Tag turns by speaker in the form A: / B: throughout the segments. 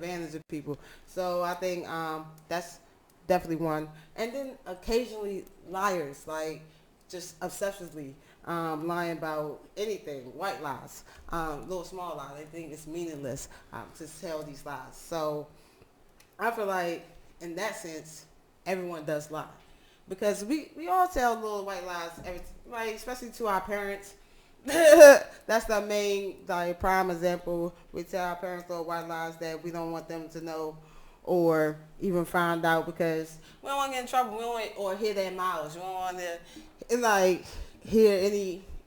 A: advantage of people. So I think that's definitely one. And then occasionally liars, like just obsessively lying about anything, white lies, little small lies. They think it's meaningless to tell these lies. So I feel like in that sense, everyone does lie. Because we all tell little white lies, like especially to our parents. That's the main like prime example. We tell our parents little white lies that we don't want them to know or even find out because we don't want to get in trouble. We don't want or hear their mouths. We don't want to like hear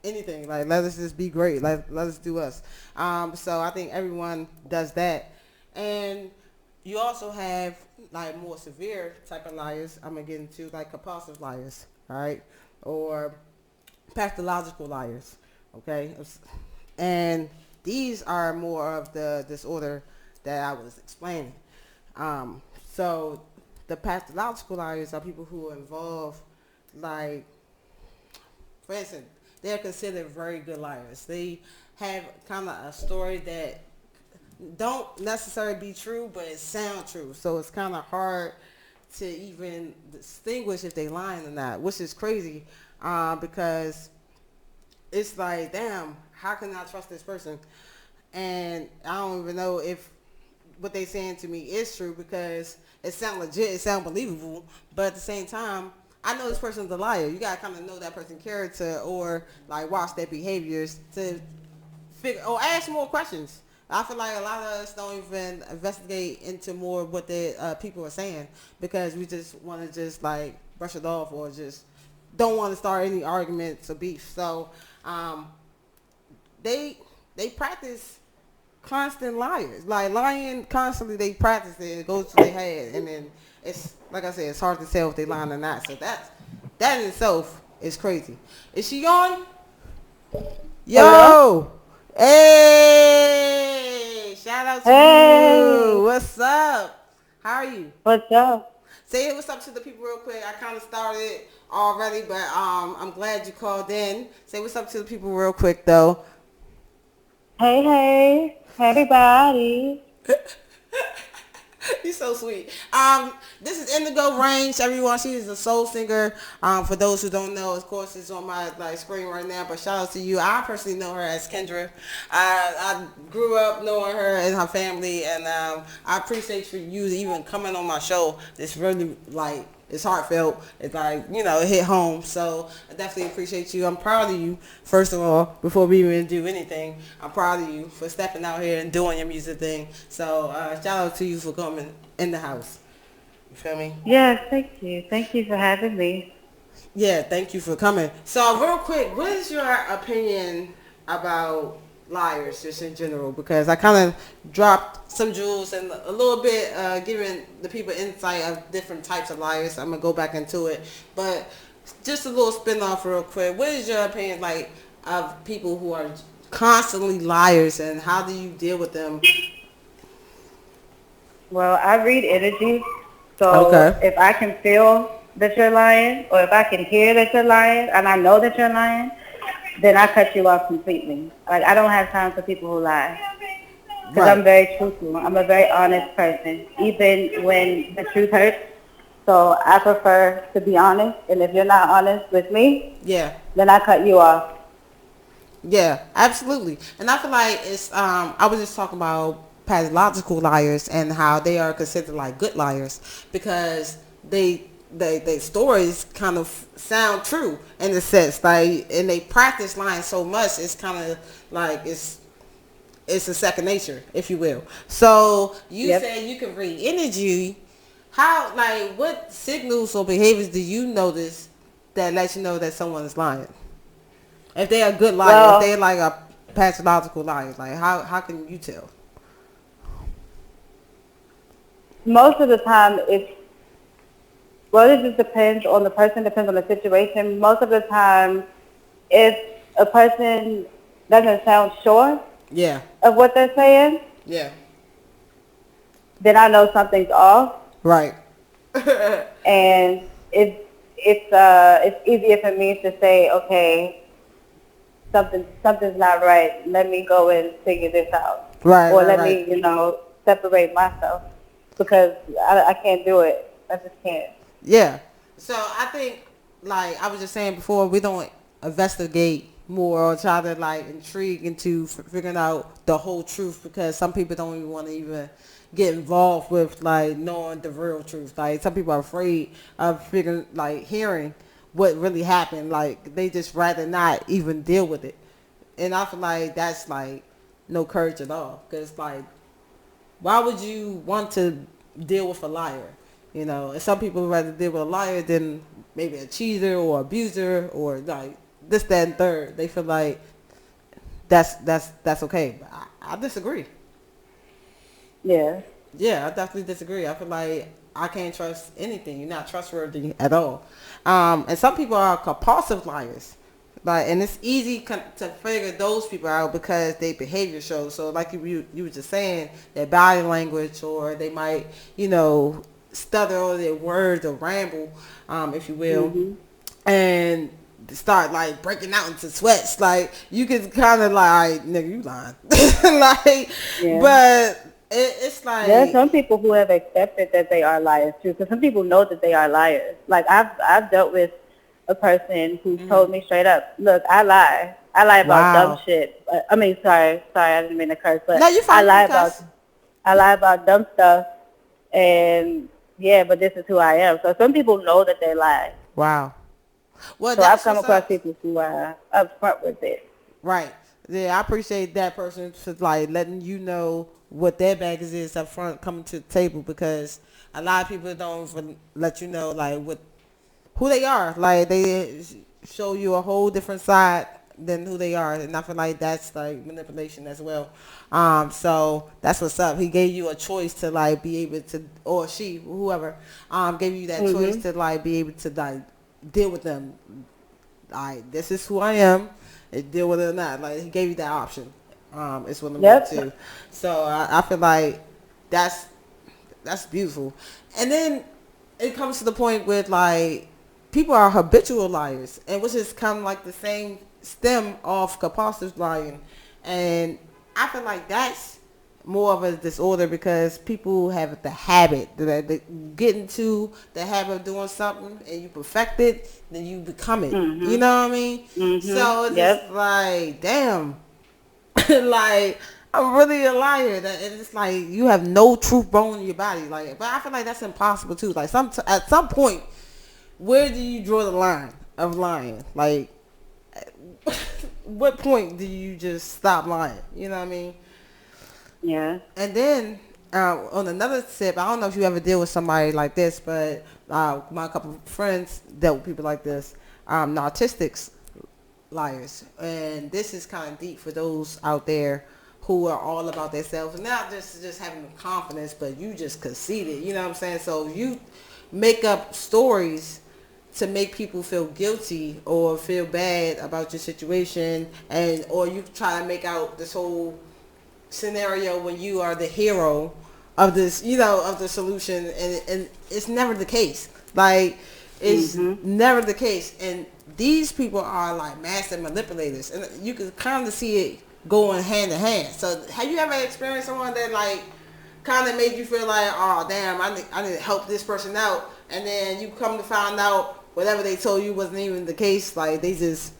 A: anything. Like let us just be great. Like let us do us. So I think everyone does that, and you also have like more severe type of liars. I'm gonna get into like compulsive liars, right, or pathological liars. Okay, and these are more of the disorder that I was explaining. So the pathological liars are people who involve, like, for instance, they're considered very good liars. They have kind of a story that don't necessarily be true, but it sound true. So it's kind of hard to even distinguish if they lying or not, which is crazy because it's like, damn, how can I trust this person? And I don't even know if what they saying to me is true because it sounds legit, it sounds believable, but at the same time, I know this person's a liar. You gotta kind of know that person's character or like watch their behaviors to figure or ask more questions. I feel like a lot of us don't even investigate into more what the people are saying because we just want to just like brush it off or just don't want to start any arguments or beef. So they practice constant liars, like lying constantly. They practice it. It goes to their head, and then it's like I said, it's hard to tell if they lying or not. So that in itself is crazy. Is she on?
B: Hello?
A: Yo, hey, shout out to you.
B: Hey,
A: What's up? How are you?
B: what's up?
A: Say what's up to the people real quick. I kind of started already, but I'm glad you called in. Say what's up to the people real quick though.
B: Hey, everybody.
A: You're so sweet. This is Indigo R3ign, everyone. She is a soul singer. For those who don't know, of course, it's on my like screen right now. But shout out to you. I personally know her as Kendra. I grew up knowing her and her family, and I appreciate for you even coming on my show. It's really like it's heartfelt. It's like it hit home. So I definitely appreciate you. I'm proud of you. First of all, before we even do anything, I'm proud of you for stepping out here and doing your music thing. So shout out to you for coming in the house. You feel me?
B: Yes, thank you. Thank you for having me.
A: Yeah, thank you for coming. So real quick, what is your opinion about liars just in general? Because I kind of dropped some jewels and a little bit giving the people insight of different types of liars. I'm going to go back into it. But just a little spin off real quick. What is your opinion like of people who are constantly liars and how do you deal with them?
B: Well, I read energy, so
A: Okay.
B: if I can feel that you're lying, or if I can hear that you're lying, and I know that you're lying, then I cut you off completely. Like, I don't have time for people who lie. Because
A: Right.
B: I'm very truthful. I'm a very honest person, even when the truth hurts. So I prefer to be honest, and if you're not honest with me,
A: Yeah.
B: then I cut you off.
A: Yeah, absolutely. And I feel like it's I was just talking about pathological liars and how they are considered like good liars because they stories kind of sound true in a sense, like, and they practice lying so much it's kind of like it's a second nature, if you will. So you
B: Yep.
A: said you can read energy. How, like, what signals or behaviors do you notice that lets you know that someone is lying? If they're a good liar, if they're
B: Well,
A: like a pathological liar, like how can you tell?
B: most of the time well, it just depends on the person, depends on the situation. Most of the time, if a person doesn't sound sure
A: Yeah,
B: of what they're saying,
A: yeah,
B: then I know something's off,
A: right.
B: and it's easier for me to say, okay, something's not right. Let me go and figure this out,
A: Right,
B: or
A: right,
B: let
A: right.
B: me separate myself because I can't do it. I just can't.
A: Yeah. So I think, like I was just saying before, we don't investigate more or try to like intrigue into figuring out the whole truth, because some people don't even want to even get involved with like knowing the real truth. Like some people are afraid of figuring, like hearing what really happened. Like they just rather not even deal with it. And I feel like that's like no courage at all. Because like, why would you want to deal with a liar? You know, and some people would rather deal with a liar than maybe a cheater or abuser or like this, that, and third. They feel like that's okay. But I disagree.
B: Yeah.
A: Yeah, I definitely disagree. I feel like I can't trust anything. You're not trustworthy at all. And some people are compulsive liars. Like, and it's easy to figure those people out because their behavior shows. So, like you were just saying, their body language, or they might, stutter over their words or ramble, if you will, and start like breaking out into sweats. Like you can kind of like, nigga, you lying, like,
B: Yeah.
A: but it's like
B: There are some people who have accepted that they are liars too, because some people know that they are liars. Like I've dealt with a person who told me straight up, "Look, I lie. I lie about dumb shit. I mean, sorry, I didn't mean to curse, but
A: no, you
B: I
A: fine,
B: I lie about dumb stuff, and yeah, but this is who I am." So some people know that they lie.
A: Wow. Well,
B: So I've
A: that's
B: come
A: what's
B: across
A: up.
B: people who are upfront with it.
A: Right. Yeah, I appreciate that person for like letting you know what their baggage is up front coming to the table, because a lot of people don't even let you know like what who they are. Like they show you a whole different side than who they are, and I feel like that's like manipulation as well. So that's what's up. He gave you a choice to like be able to, or she, whoever, gave you that choice to like be able to like deal with them. Like, this is who I am, and deal with it or not. Like he gave you that option. It's what I'm to. So I feel like that's beautiful. And then it comes to the point with like people are habitual liars, and which is kind of like the same stem of compulsive lying. And I feel like that's more of a disorder, because people have the habit that they get into the habit of doing something, and you perfect it, then you become it. You know what I mean? So it's just like, damn, like I'm really a liar. And it's like you have no truth bone in your body. Like, but I feel like that's impossible too. Like at some point, where do you draw the line of lying? Like, what point do you just stop lying? You know what I mean?
B: Yeah.
A: And then on another tip, I don't know if you ever deal with somebody like this, but my couple of friends dealt with people like this, narcissists, liars. And this is kind of deep for those out there who are all about themselves, and not just having confidence, but you just conceited. You know what I'm saying? So you make up stories to make people feel guilty or feel bad about your situation, and or you try to make out this whole scenario when you are the hero of this, of the solution, and it's never the case. Like, it's never the case. And these people are like master manipulators, and you can kind of see it going hand in hand. So have you ever experienced someone that like kind of made you feel like, oh damn, I need to help this person out, and then you come to find out whatever they told you wasn't even the case? Like they just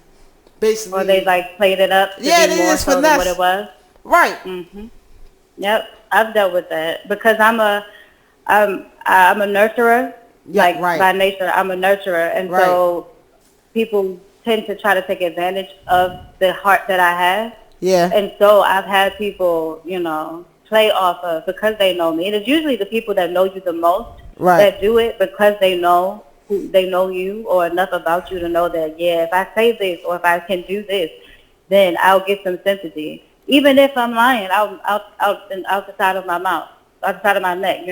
A: basically,
B: or they like played it up to be more so than what it was.
A: Right.
B: Yep, I've dealt with that because I'm a nurturer. By nature, I'm a nurturer, and so people tend to try to take advantage of the heart that I have.
A: Yeah.
B: And so I've had people, play off of, because they know me. And it's usually the people that know you the most that do it, because they know you or enough about you to know that, yeah, if I say this or if I can do this, then I'll get some sympathy. Even if I'm lying out the side of my mouth, out the side of my neck,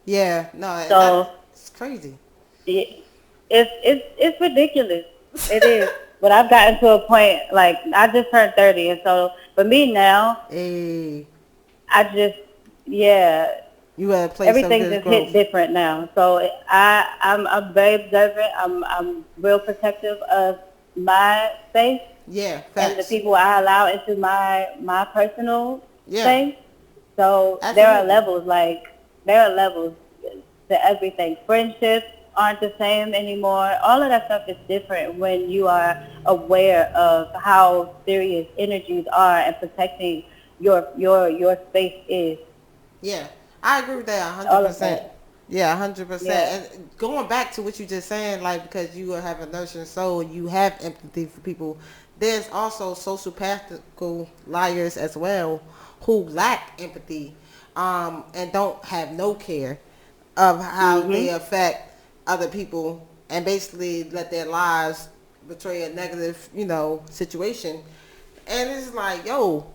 A: Yeah, no,
B: so
A: it's crazy.
B: It's ridiculous. It is. But I've gotten to a point, like, I just turned 30, and so for me now, I just,
A: you gotta play
B: everything just hit different now. So I'm very observant. I'm real protective of my space.
A: Yeah,
B: and the people I allow into my personal space. So
A: Absolutely.
B: there are levels to everything. Friendships aren't the same anymore. All of that stuff is different when you are aware of how serious energies are and protecting your space is.
A: Yeah, I agree with that
B: All of
A: 100%.
B: that.
A: Yeah, 100%.
B: Yeah.
A: And going back to what you just saying, like because you have a nurturing soul, you have empathy for people. There's also sociopathical liars as well who lack empathy, and don't have no care of how they
B: Mhm.
A: affect other people, and basically let their lives betray a negative, situation. And it's like, yo,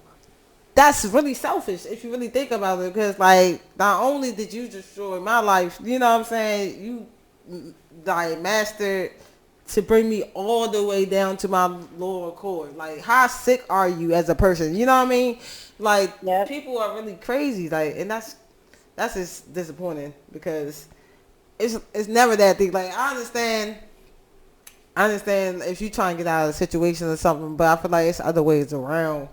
A: that's really selfish if you really think about it, because like not only did you destroy my life, you know what I'm saying, you like mastered to bring me all the way down to my lower core. Like how sick are you as a person, you know what I mean? Like
B: Yep.
A: people are really crazy, like, and that's just disappointing because it's never that thing. Like I understand if you try and get out of a situation or something, but I feel like it's other ways around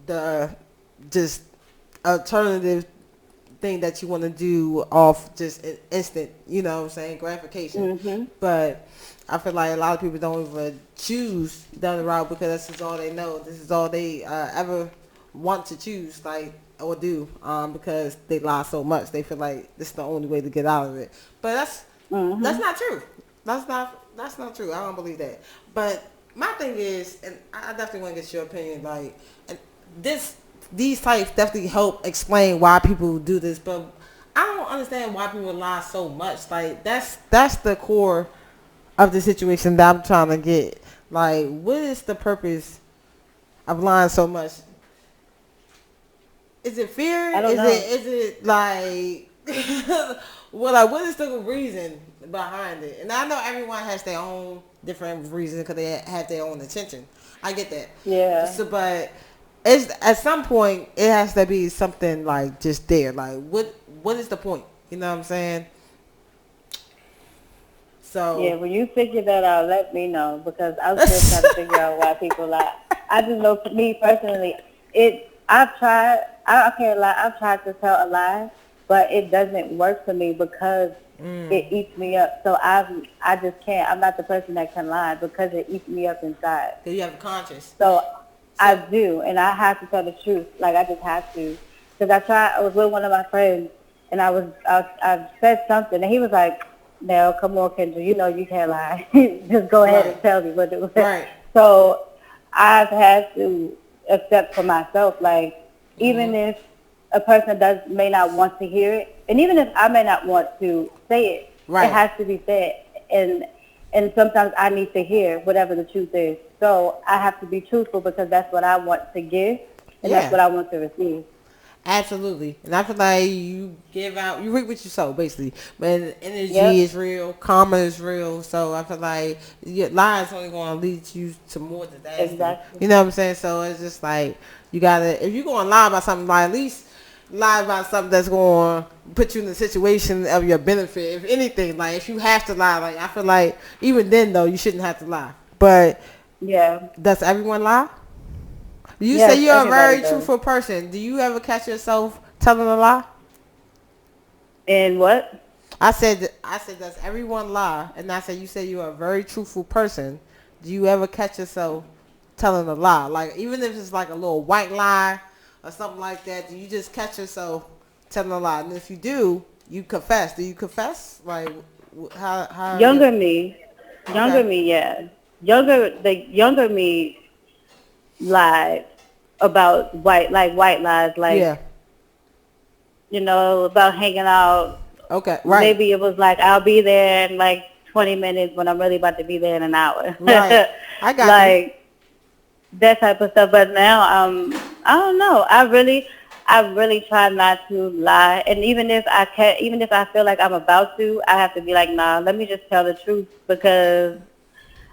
A: the just alternative thing that you want to do off just instant, you know what I'm saying, gratification.
B: Mhm.
A: But I feel like a lot of people don't even choose down the route because this is all they know. This is all they ever want to choose, like, or do, because they lie so much. They feel like this is the only way to get out of it. But that's
B: Mhm.
A: not true. That's not true. I don't believe that. But my thing is, and I definitely want to get your opinion, like, and this these types definitely help explain why people do this, but I don't understand why people lie so much. Like that's the core of the situation that I'm trying to get. Like, what is the purpose of lying so much? Is it fear?
B: I don't
A: Is
B: know.
A: it like well, like what is the reason behind it? And I know everyone has their own different reasons because they have their own intention. I get that.
B: Yeah.
A: So, but it's at some point it has to be something like just there. Like what is the point? You know what I'm saying?
B: Yeah,
A: So
B: when you figure that out, let me know because I'm still trying to figure out why people lie. I just know for me personally, I've tried. I can't lie. I've tried to tell a lie, but it doesn't work for me because it eats me up. So I just can't. I'm not the person that can lie because it eats me up inside.
A: you have a conscience.
B: So I
A: So
B: do, and I have to tell the truth. Like I just have to, because I tried. I was with one of my friends, and I said something, and he was like, "No, come on, Kendra, you know you can't lie. Just go ahead
A: right,
B: and tell me what it was."
A: right.
B: So I've had to accept for myself, like even
A: Mhm.
B: if a person may not want to hear it, and even if I may not want to say it, it
A: Right.
B: has to be said, and and sometimes I need to hear whatever the truth is. So I have to be truthful because that's what I want to give, and that's
A: Yeah.
B: what I want to receive.
A: Absolutely. And I feel like you give out, you reap what you sow, basically. But energy is
B: Yep,
A: real, karma is real. So I feel like your lies only going to lead you to more disaster.
B: exactly.
A: You know what I'm saying? So it's just like, you got to, if you're going to lie about something, like at least lie about something that's going to put you in the situation of your benefit. If anything, like if you have to lie, like I feel like even then though, you shouldn't have to lie. But
B: Yeah.
A: does everyone lie? You say
B: Yes,
A: you're a
B: everybody
A: very
B: does.
A: truthful person. Do you ever catch yourself telling a lie?
B: And what?
A: I said, does everyone lie? And I said, you say you're a very truthful person. Do you ever catch yourself telling a lie? Like, even if it's like a little white lie or something like that, do you just catch yourself telling a lie? And if you do, you confess. Do you confess? Like, how are you?
B: Younger me,
A: Okay.
B: yeah. The younger me lied about white lies, like,
A: Yeah.
B: about hanging out.
A: Okay. Right.
B: Maybe it was like, I'll be there in like 20 minutes when I'm really about to be there in an hour.
A: Right. I got you.
B: Like that type of stuff. But now, I don't know. I really try not to lie. And even if I feel like I'm about to, I have to be like, nah, let me just tell the truth because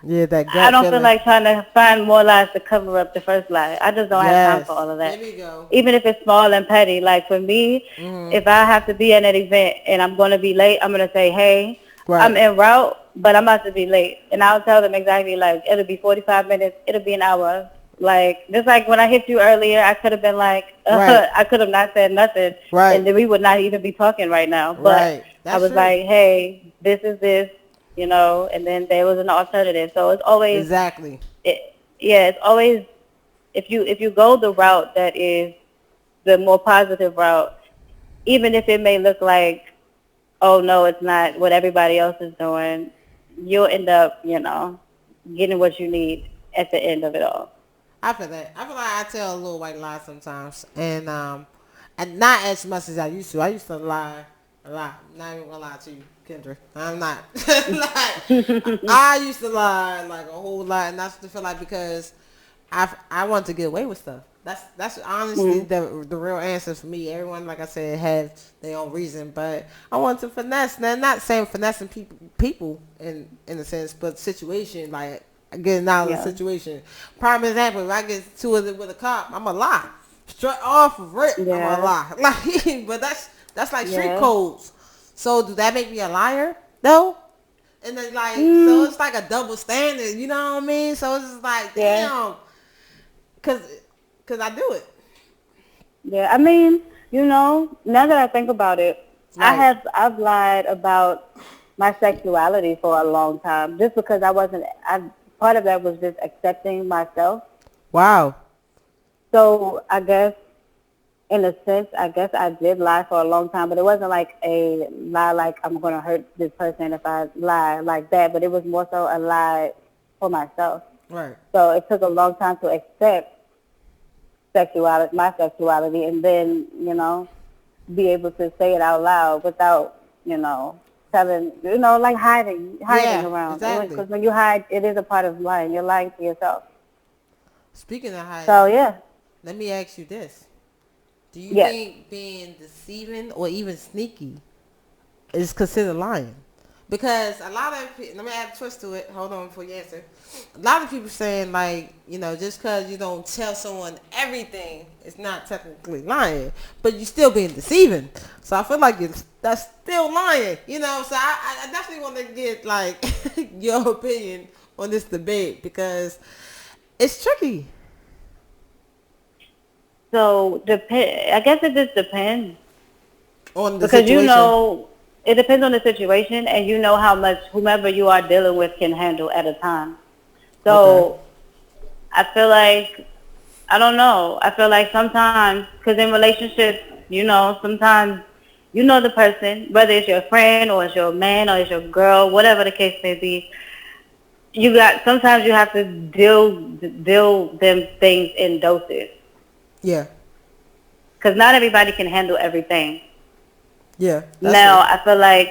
A: Yeah, that
B: I
A: gut
B: don't feel
A: feeling.
B: like trying to find more lies to cover up the first lie. I just don't have time for
A: Yes.
B: all of
A: There
B: that.
A: we go.
B: Even if it's small and petty. Like for me,
A: Mhm.
B: if I have to be at an event and I'm going to be late, I'm going to say, hey, I'm
A: Right.
B: en route, but I'm about to be late. And I'll tell them exactly like, it'll be 45 minutes, it'll be an hour. Like, just like when I hit you earlier, I could have been like,
A: Right.
B: I could have not said nothing,
A: Right.
B: and then we would not even be talking right now. But
A: Right.
B: I
A: That's
B: was
A: true.
B: like, hey, this is this, and then there was an alternative. So it's always,
A: Exactly.
B: it's always, if you go the route that is the more positive route, even if it may look like, oh no, it's not what everybody else is doing, you'll end up, getting what you need at the end of it all.
A: I feel that. I feel like I tell a little white lie sometimes, and not as much as I used to. I used to lie a lot. Not even gonna lie to you, Kendra. I'm not. Like, I used to lie like a whole lot, and I used to feel like because I wanted to get away with stuff. That's honestly
B: Mm.
A: the real answer for me. Everyone, like I said, has their own reason, but I want to finesse. Now, not saying finessing people in a sense, but situation like getting out of the
B: Yeah.
A: situation. Prime example: if I get to it with a cop, I'm a lie. Straight off rip, I'm a
B: Yeah.
A: lie. Like, but that's like street
B: Yeah.
A: codes. So do that make me a liar? No. And then so
B: Mm.
A: it's like a double standard. You know what I mean? So it's just like
B: Yeah.
A: damn. Cause, cause I do it.
B: Yeah. I mean, now that I think about it,
A: Right.
B: I've lied about my sexuality for a long time just because part of that was just accepting myself.
A: Wow.
B: So I guess in a sense, I guess I did lie for a long time, but it wasn't like a lie like I'm going to hurt this person if I lie like that, but it was more so a lie for myself.
A: Right.
B: So it took a long time to accept my sexuality, and then, be able to say it out loud without, telling, like hiding
A: Yeah.
B: around.
A: Exactly.
B: Because when you hide, it is a part of lying. You're lying to yourself.
A: Speaking of hiding,
B: So yeah,
A: let me ask you this: do you
B: yes.
A: think being deceiving or even sneaky is considered lying? Because a lot of let me add a twist to it. Hold on before you answer. A lot of people saying like, just because you don't tell someone everything, it's not technically lying, but you're still being deceiving. So I feel like that's still lying. So I definitely want to get like your opinion on this debate because it's tricky
B: So I guess it just depends
A: on the
B: because
A: situation.
B: it depends on the situation, and you know how much whomever you are dealing with can handle at a time.
A: Okay.
B: So I feel like I don't know. I feel like sometimes, because in relationships, sometimes you know the person, whether it's your friend or it's your man or it's your girl, whatever the case may be. Sometimes you have to deal them things in doses,
A: Yeah.
B: because not everybody can handle everything.
A: Yeah. That's
B: Now,
A: true.
B: I feel like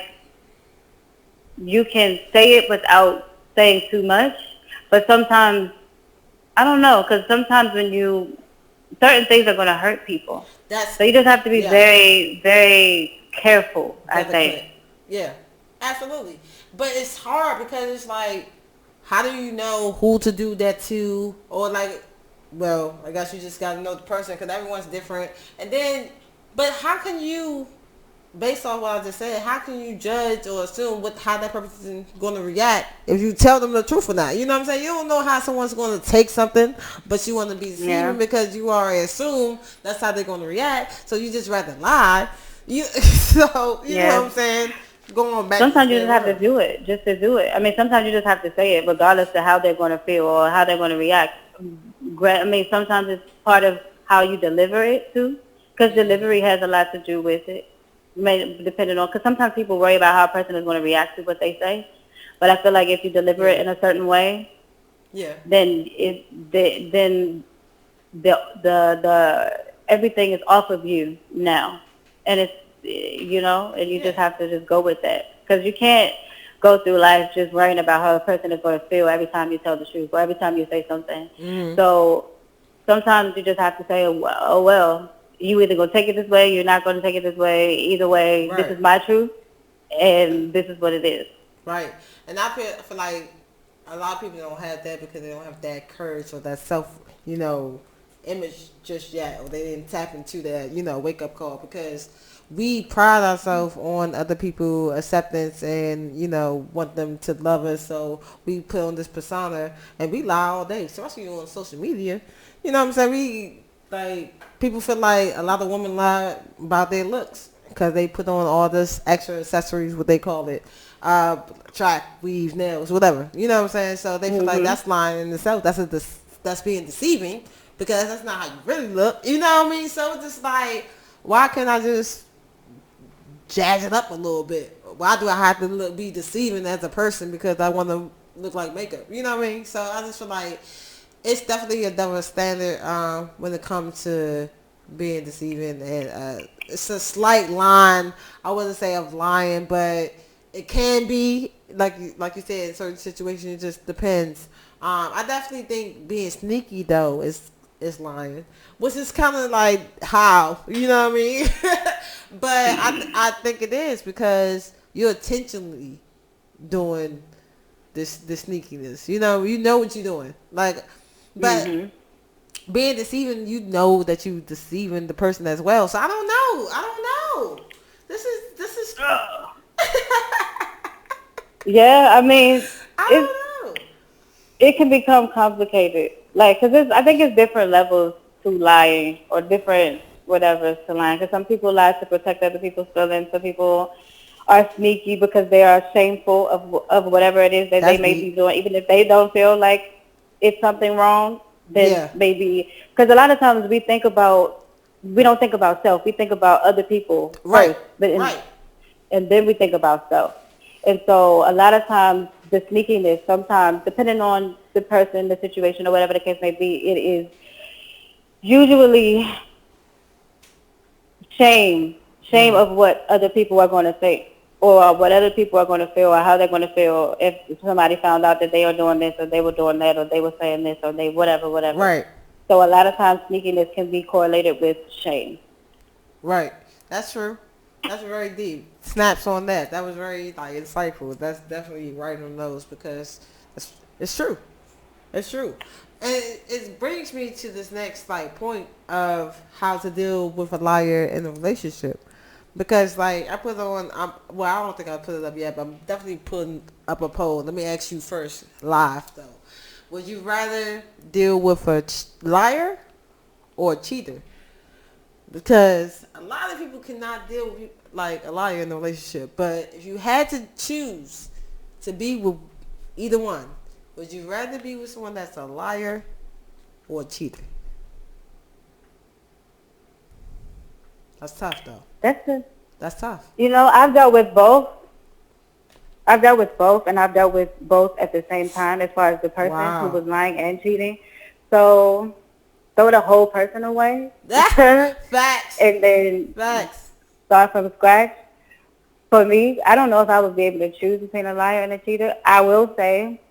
B: you can say it without saying too much, but sometimes I don't know, because sometimes certain things are going to hurt people.
A: That's
B: So you just have to be
A: yeah.
B: very, very careful, I think.
A: Delicate. Yeah. Absolutely. But it's hard because it's like, how do you know who to do that to, or like, well, I guess you just got to know the person because everyone's different. And then, but how can you, based on what I just said, how can you judge or assume how that person is going to react if you tell them the truth or not? You know what I'm saying? You don't know how someone's going to take something, but you want to be
B: Yeah.
A: deceiving because you already assume that's how they're going to react. So you just rather lie. So you know what
B: Yeah.
A: I'm saying? Going back to
B: Sometimes you
A: square
B: just have to
A: one.
B: do it, just to do it. I mean, sometimes you just have to say it, regardless of how they're going to feel or how they're going to react. I mean, sometimes it's part of how you deliver it, too, because delivery has a lot to do with it, depending on, because sometimes people worry about how a person is going to react to what they say. But I feel like if you deliver
A: Yeah.
B: it in a certain way,
A: Yeah.
B: then then the everything is off of you now, and it's and you
A: Yeah.
B: just have to just go with that, because you can't go through life just worrying about how a person is going to feel every time you tell the truth or every time you say something.
A: Mm-hmm.
B: So sometimes you just have to say, oh well, you either gonna take it this way, you're not gonna take it this way. Either way, this
A: Right.
B: is my truth, and this is what it is.
A: Right. And I feel like a lot of people don't have that because they don't have that courage or that self, image just yet, or they didn't tap into that, wake up call. Because we pride ourselves on other people's acceptance and, you know, want them to love us. So we put on this persona and we lie all day, especially on social media. You know what I'm saying? People feel like a lot of women lie about their looks because they put on all this extra accessories, what they call it, track, weave, nails, whatever. You know what I'm saying? So they feel like that's lying in itself. That's being deceiving because that's not how you really look. You know what I mean? So it's just like, why can't I just jazz it up a little bit? Why do I have to be deceiving as a person because I want to look like makeup? You know what I mean? So I just feel like it's definitely a double standard when it comes to being deceiving, and it's a slight line. I wouldn't say of lying, but it can be like you said in certain situations. It just depends. I definitely think being sneaky though is lying, which is kind of like how, you know what I mean. But I think it is because you're intentionally doing this sneakiness. You know what you're doing. Like, but being deceiving, you know that you deceiving the person as well. So I don't know. This is.
B: Yeah, I mean,
A: I don't know.
B: it can become complicated. Like, because I think it's different levels to lying or different whatever to lying. Because some people lie to protect other people's feelings. Some people are sneaky because they are shameful of whatever it is that
A: That's
B: they may
A: deep.
B: be doing. Even if they don't feel like it's something wrong, then
A: Yeah.
B: maybe, because a lot of times we don't think about self. We think about other people
A: Right.
B: first, but
A: Right.
B: and then we think about self. And so a lot of times the sneakiness, sometimes depending on the person, the situation, or whatever the case may be, it is usually shame of what other people are going to think, or what other people are going to feel, or how they're going to feel if somebody found out that they are doing this, or they were doing that, or they were saying this, or they whatever.
A: Right.
B: So a lot of times sneakiness can be correlated with shame.
A: Right. That's true. That's very deep. Snaps on that. That was very insightful. That's definitely right on those because it's true. It's true. And it brings me to this next point of how to deal with a liar in a relationship. Because I put on, I don't think I put it up yet, but I'm definitely putting up a poll. Let me ask you first, live though. Would you rather deal with a liar or a cheater? Because a lot of people cannot deal with a liar in a relationship. But if you had to choose to be with either one, would you rather be with someone that's a liar or a cheater? That's tough though. That's tough.
B: I've dealt with both. I've dealt with both, and I've dealt with both at the same time as far as the person who was lying and cheating. So throw the whole person away.
A: Facts.
B: And then start from scratch. For me, I don't know if I would be able to choose between a liar and a cheater. I will say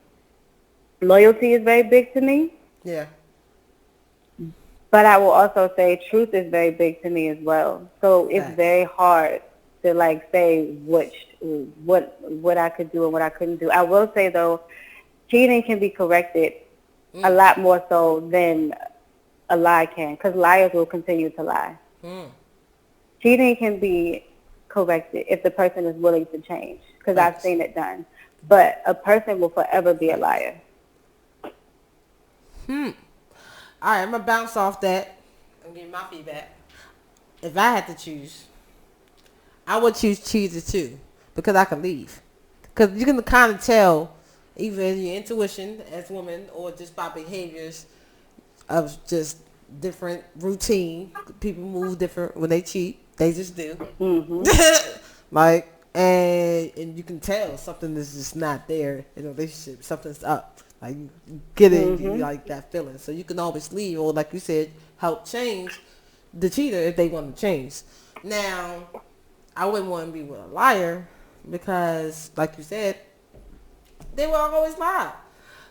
B: loyalty is very big to me.
A: Yeah.
B: But I will also say truth is very big to me as well. So it's very hard to say what I could do and what I couldn't do. I will say though, cheating can be corrected a lot more so than a lie can, because liars will continue to lie. Cheating can be corrected if the person is willing to change, because I've seen it done. But a person will forever be a liar.
A: All right, I'm going to bounce off that. I'm giving my feedback. If I had to choose, I would choose cheater too, because I can leave. Because you can kind of tell, either in your intuition as women or just by behaviors of just different routine. People move different when they cheat. They just do. And you can tell something is just not there in a relationship. Something's up. You get it, you like that feeling. So you can always leave, or like you said, help change the cheater if they want to change. Now, I wouldn't want to be with a liar because, like you said, they will always lie.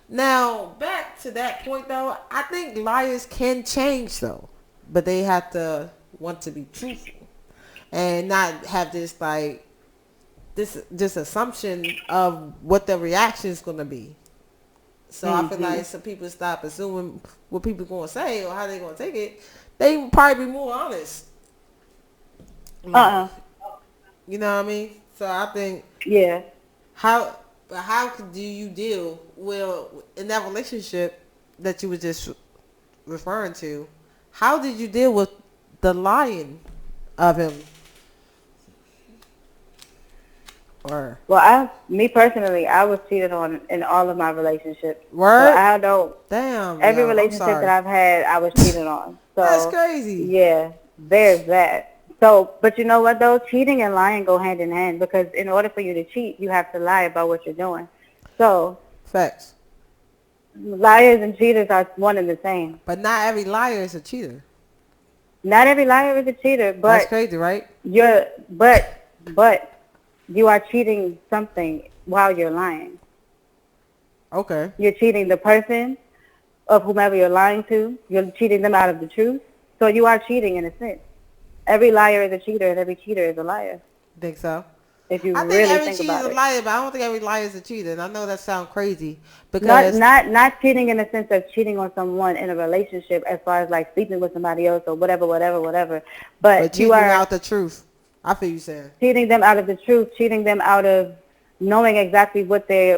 A: Now, back to that point though, I think liars can change though, but they have to want to be truthful and not have this this assumption of what the reaction is going to be. So I feel like some people stop assuming what people going to say or how they going to take it. They would probably be more honest. Like,
B: Uh-uh.
A: you know what I mean? So I think
B: Yeah.
A: how do you deal well in that relationship that you were just referring to? How did you deal with the lying of him? Or
B: Well, me personally, I was cheated on in all of my relationships. So
A: word?
B: I don't,
A: Damn,
B: every
A: yo, I'm
B: relationship that
A: sorry.
B: I've had, I was cheated on.
A: That's
B: So,
A: crazy.
B: yeah, there's that. So, but you know what though? Cheating and lying go hand in hand because in order for you to cheat, you have to lie about what you're doing. So,
A: Facts.
B: liars and cheaters are one and the same.
A: But not every liar is a cheater.
B: Not every liar is a cheater,
A: That's
B: but
A: crazy, right?
B: you're, but you are cheating something while you're lying.
A: Okay.
B: You're cheating the person of whomever you're lying to. You're cheating them out of the truth. So you are cheating in a sense. Every liar is a cheater and every cheater is a liar,
A: Think so?
B: if you
A: I think
B: really
A: every
B: think
A: cheater is
B: about
A: a
B: it.
A: liar, but I don't think every liar is a cheater. And I know that sounds crazy
B: Not
A: because,
B: not not cheating in the sense of cheating on someone in a relationship as far as like sleeping with somebody else or whatever.
A: but
B: But you
A: cheating
B: are
A: out the truth. I feel you saying.
B: cheating them out of the truth, cheating them out of knowing exactly what they're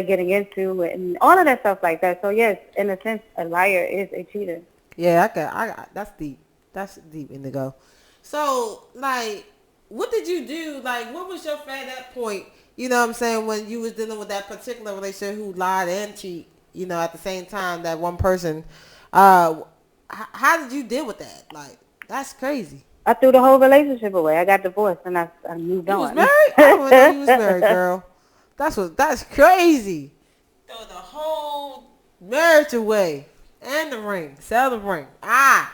B: getting into and all of that stuff like that. So yes, in a sense, a liar is a cheater.
A: Yeah, that's deep. That's deep, Indigo. So, like, what did you do? Like, what was your at that point? You know what I'm saying? When you was dealing with that particular relationship who lied and cheat, at the same time, that one person, how did you deal with that? Like, that's crazy.
B: I threw the whole relationship away. I got divorced and I moved
A: You was
B: on.
A: married? I didn't even know you was married, girl. That's crazy. Throw the whole marriage away. And the ring. Sell the ring. Ah.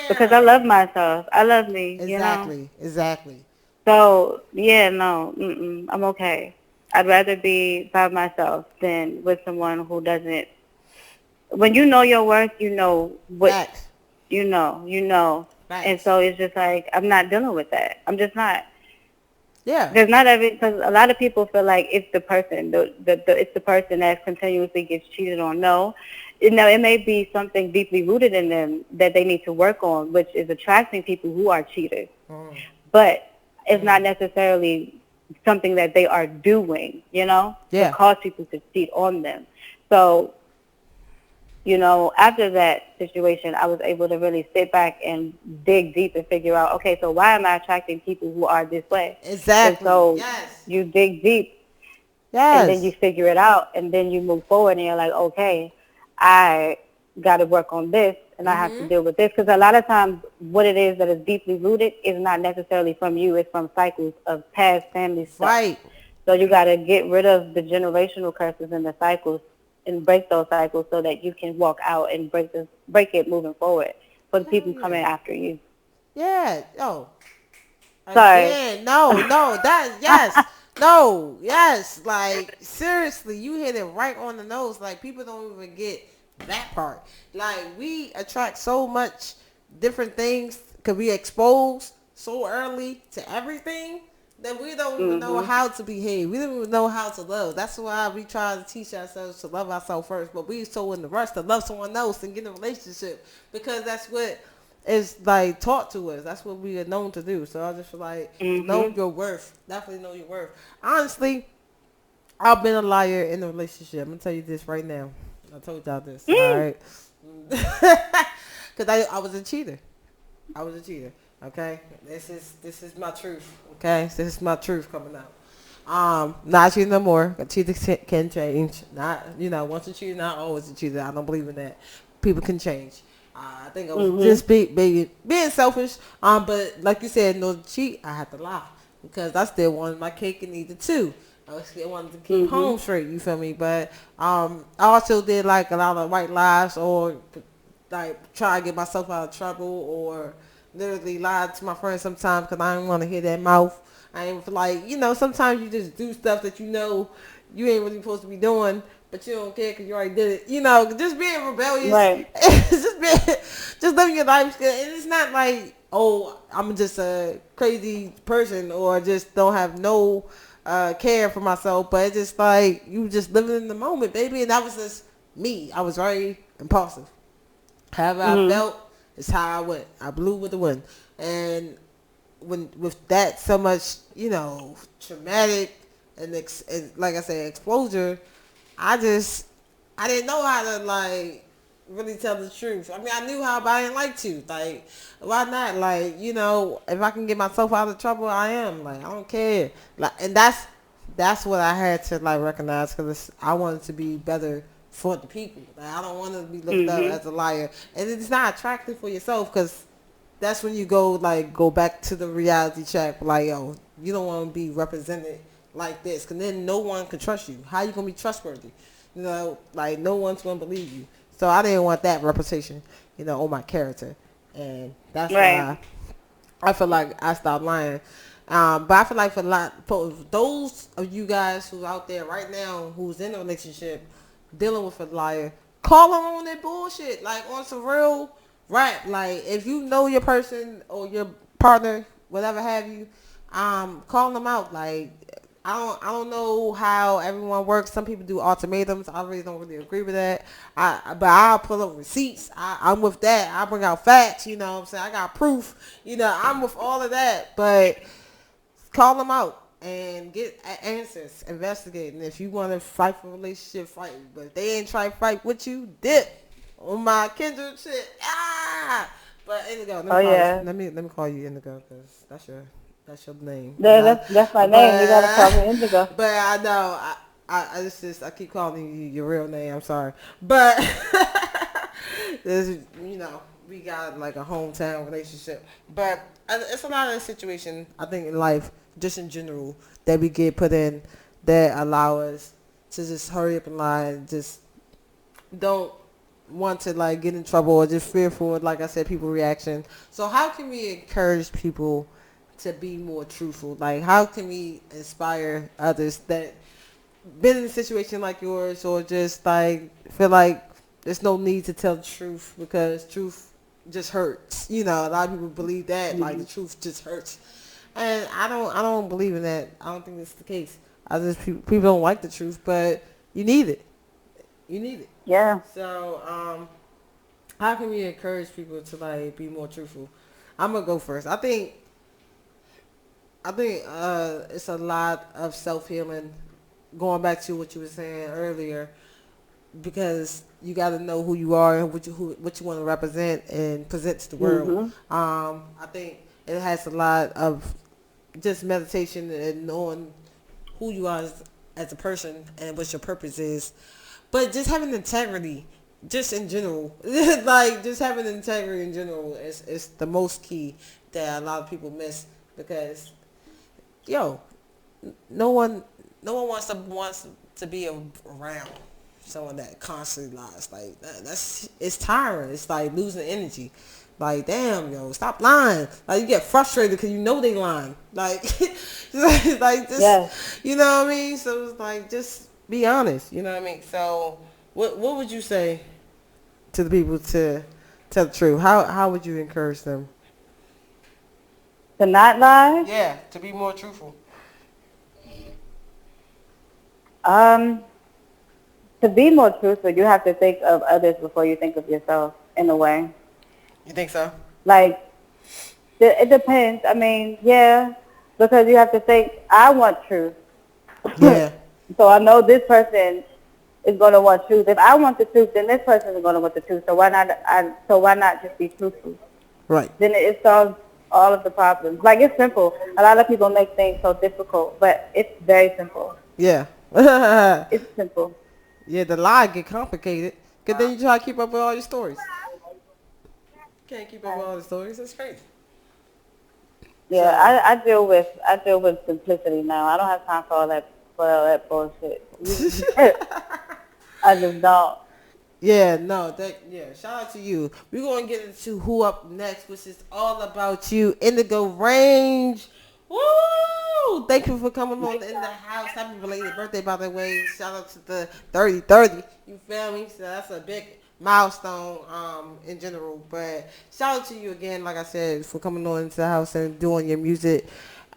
B: Because I
A: Damn.
B: love myself. I love me.
A: Exactly.
B: So, yeah, no, I'm okay. I'd rather be by myself than with someone who doesn't. When you know your worth, you know what
A: Facts.
B: you know. And
A: Facts.
B: so it's just like, I'm not dealing with that. I'm just not.
A: Yeah.
B: There's not every, because a lot of people feel like it's the person, it's the person that continuously gets cheated on. No, it may be something deeply rooted in them that they need to work on, which is attracting people who are cheaters.
A: Mm.
B: But it's not necessarily something that they are doing, to
A: Yeah.
B: cause people to cheat on them. So, after that situation, I was able to really sit back and dig deep and figure out, okay, so why am I attracting people who are this way? And
A: Exactly.
B: so
A: Yes.
B: you dig deep and then you
A: Yes.
B: figure it out and then you move forward and you're like, okay, I got to work on this and I have to deal with this. Because a lot of times what it is that is deeply rooted is not necessarily from you. It's from cycles of past family stuff.
A: Right.
B: So you got to get rid of the generational curses and the cycles and break those cycles so that you can walk out and break it moving forward for the
A: Hell
B: people
A: yeah.
B: coming after you.
A: Yeah. Oh.
B: Sorry.
A: Again. No. Yes. No. Yes. Like, seriously, you hit it right on the nose. Like, people don't even get that part. Like, we attract so much different things because we exposed so early to everything that we don't even know how to behave. We don't even know how to love. That's why we try to teach ourselves to love ourselves first. But we so in the rush to love someone else and get in a relationship because that's what is like taught to us. That's what we are known to do. So I just feel like know your worth. Definitely know your worth. Honestly, I've been a liar in a relationship. I'm gonna tell you this right now. I told y'all this. All right. Because I was a cheater. I was a cheater. Okay, this is my truth. Okay, this is my truth coming out. Not cheating no more. A cheater can change. Not once a cheater, not always a cheater. I don't believe in that. People can change. I think I was just being selfish. But like you said, no cheat. I had to lie because I still wanted my cake and eat it too. I still wanted to keep home straight. You feel me? But I also did like a lot of white lies or like try to get myself out of trouble or literally lied to my friends sometimes because I didn't want to hear that mouth. I ain't like, sometimes you just do stuff that you ain't really supposed to be doing, but you don't care because you already did it. Just being rebellious,
B: Right.
A: just living your life. And it's not like, oh, I'm just a crazy person or just don't have no care for myself, but it's just like you just living in the moment, baby. And that was just me. I was very impulsive. However I felt is how I went. I blew with the wind. And when with that so much, traumatic and like I said, exposure, I didn't know how to like really tell the truth. I mean, I knew how, but I didn't like to. Like, why not? Like, if I can get myself out of trouble, I am. Like, I don't care. Like, and that's what I had to like recognize because I wanted to be better for the people. Like, I don't want to be looked up as a liar, and it's not attractive for yourself because that's when you go back to the reality check. Like, yo, you don't want to be represented like this, because then no one can trust you. How you gonna be trustworthy? Like no one's gonna believe you. So I didn't want that reputation, on my character, and that's why I feel like I stopped lying. But I feel like for those of you guys who's out there right now who's in a relationship dealing with a liar, call them on their bullshit, like on some real rap. Like if you know your person or your partner, whatever have you, call them out. Like I don't know how everyone works. Some people do ultimatums. I really don't really agree with that. But I'll pull up receipts. I'm with that. I bring out facts. You know what I'm saying? I got proof. I'm with all of that. But call them out and get answers. Investigate. And if you want to fight for a relationship, fight. But if they ain't trying to fight with you, dip on my kindred shit. But Indigo, let me call you Indigo because that's your name.
B: Yeah, that's my name. You gotta call me Indigo.
A: But I know I keep calling you your real name. I'm sorry, but there's we got like a hometown relationship. But it's a lot of situations I think in life, just in general, that we get put in that allow us to just hurry up and lie and just don't want to like get in trouble or just fearful, like I said, people reaction. So how can we encourage people to be more truthful? Like how can we inspire others that been in a situation like yours or just like feel like there's no need to tell the truth because truth just hurts? A lot of people believe that like the truth just hurts, and I don't believe in that. I don't think that's the case. People don't like the truth, but you need it.
B: Yeah.
A: So how can we encourage people to like be more truthful? I'm gonna go first. I think it's a lot of self-healing, going back to what you were saying earlier, because you got to know who you are and what you want to represent and present to the world. I think it has a lot of just meditation and knowing who you are as a person and what your purpose is. But just having integrity, just in general, like just having integrity in general is the most key that a lot of people miss because no one wants to be around someone that constantly lies. Like it's tiring. It's like losing energy. Like damn, stop lying. Like you get frustrated because they lying. Like like just you know what I mean. So it's like just be honest. You know what I mean. So what would you say to the people to tell the truth? How would you encourage them?
B: To not lie?
A: Yeah, to be more truthful.
B: To be more truthful, you have to think of others before you think of yourself, in a way.
A: You think so?
B: Like, it depends. I mean, yeah, because you have to think, I want truth.
A: Yeah.
B: So I know this person is going to want truth. If I want the truth, then this person is going to want the truth. So why not just be truthful?
A: Right.
B: Then it solves all of the problems. Like, it's simple. A lot of people make things so difficult, but it's very simple.
A: Yeah.
B: It's simple.
A: Yeah, the lie get complicated. Because then you try to keep up with all your stories. Can't keep up with all the stories. That's crazy.
B: Yeah, so, I deal with simplicity now. I don't have time for all that bullshit. I just don't.
A: Yeah, no, shout out to you. We're going to get into who up next, which is all about you, Indigo R3ign. Woo! Thank you for coming on in the house. Happy belated birthday, by the way. Shout out to the 30-30. You feel me? So that's a big milestone in general. But shout out to you again, like I said, for coming on into the house and doing your music.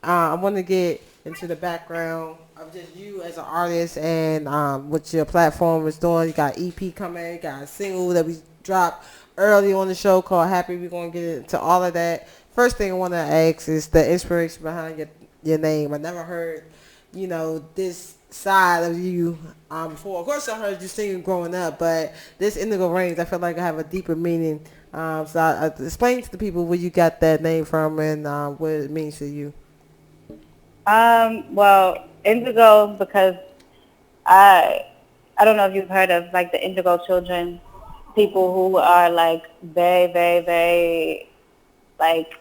A: I want to get into the background of just you as an artist and what your platform is doing. You got EP coming, you got a single that we dropped early on the show called Happy. We're going to get into all of that. first thing I want to ask is the inspiration behind your name. I never heard, this side of you before. Of course, I heard you singing growing up, but this Indigo Range, I feel like I have a deeper meaning. So explain to the people where you got that name from and what it means to you.
B: Well, indigo because I I don't know if you've heard of like the indigo children, people who are like very, very, very like